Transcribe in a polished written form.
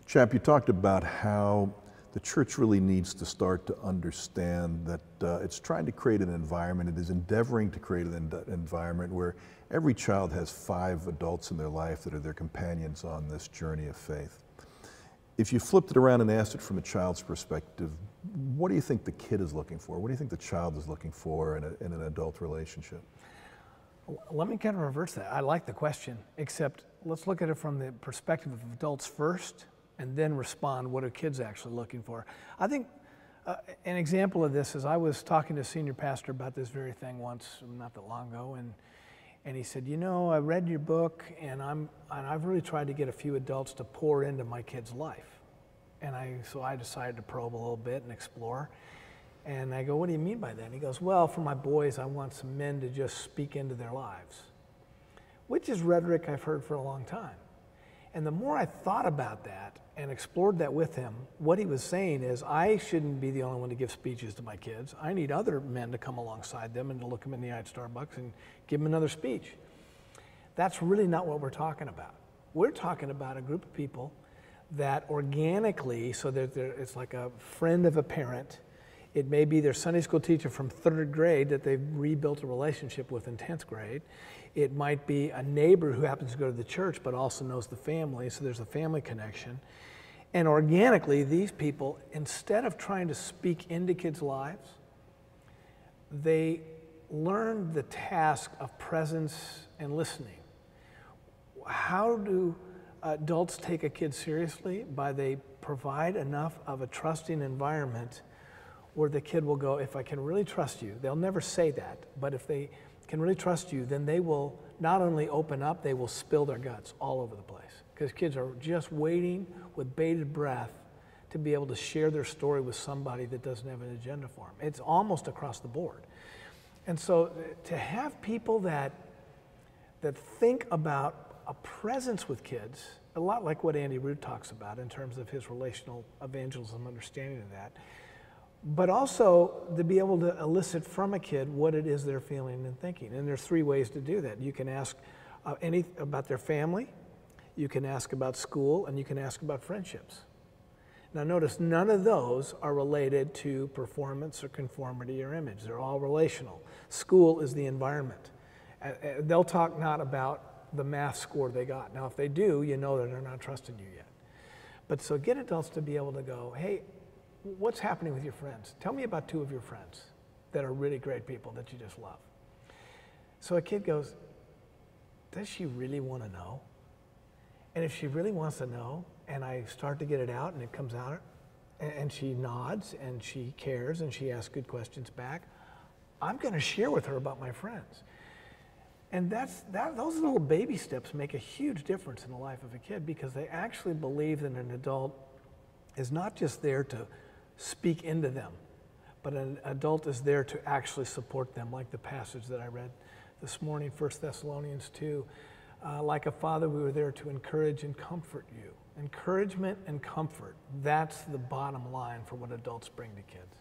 Chap, you talked about how the church really needs to start to understand that it's trying to create an environment, it is endeavoring to create an environment where every child has 5 adults in their life that are their companions on this journey of faith. If you flipped it around and asked it from a child's perspective, what do you think the kid is looking for? What do you think the child is looking for in an adult relationship? Let me kind of reverse that. I like the question, except let's look at it from the perspective of adults first and then respond, what are kids actually looking for? I think an example of this is I was talking to a senior pastor about this very thing once, not that long ago, and he said, you know, I read your book and I've really tried to get a few adults to pour into my kid's life. So I decided to probe a little bit and explore. And I go, what do you mean by that? And he goes, well, for my boys, I want some men to just speak into their lives, which is rhetoric I've heard for a long time. And the more I thought about that and explored that with him, what he was saying is I shouldn't be the only one to give speeches to my kids. I need other men to come alongside them and to look them in the eye at Starbucks and give them another speech. That's really not what we're talking about. We're talking about a group of people that organically, so that it's like a friend of a parent. It may be their Sunday school teacher from 3rd grade that they've rebuilt a relationship with in 10th grade. It might be a neighbor who happens to go to the church but also knows the family, so there's a family connection. And organically, these people, instead of trying to speak into kids' lives, they learn the task of presence and listening. How do adults take a kid seriously? By they provide enough of a trusting environment where the kid will go, if I can really trust you, they'll never say that, but if they can really trust you, then they will not only open up, they will spill their guts all over the place. Because kids are just waiting with bated breath to be able to share their story with somebody that doesn't have an agenda for them. It's almost across the board. And so to have people that think about a presence with kids, a lot like what Andy Root talks about in terms of his relational evangelism understanding of that, but also to be able to elicit from a kid what it is they're feeling and thinking. And there's 3 ways to do that. You can ask about their family, you can ask about school, and you can ask about friendships. Now notice, none of those are related to performance or conformity or image. They're all relational. School is the environment. They'll talk not about the math score they got. Now if they do, you know that they're not trusting you yet. But so get adults to be able to go, hey, what's happening with your friends? Tell me about 2 of your friends that are really great people that you just love. So a kid goes, does she really want to know? And if she really wants to know, and I start to get it out and it comes out, and she nods and she cares and she asks good questions back, I'm going to share with her about my friends. And those little baby steps make a huge difference in the life of a kid because they actually believe that an adult is not just there to speak into them, but an adult is there to actually support them, like the passage that I read this morning, 1 Thessalonians 2. Like a father, we were there to encourage and comfort you. Encouragement and comfort, that's the bottom line for what adults bring to kids.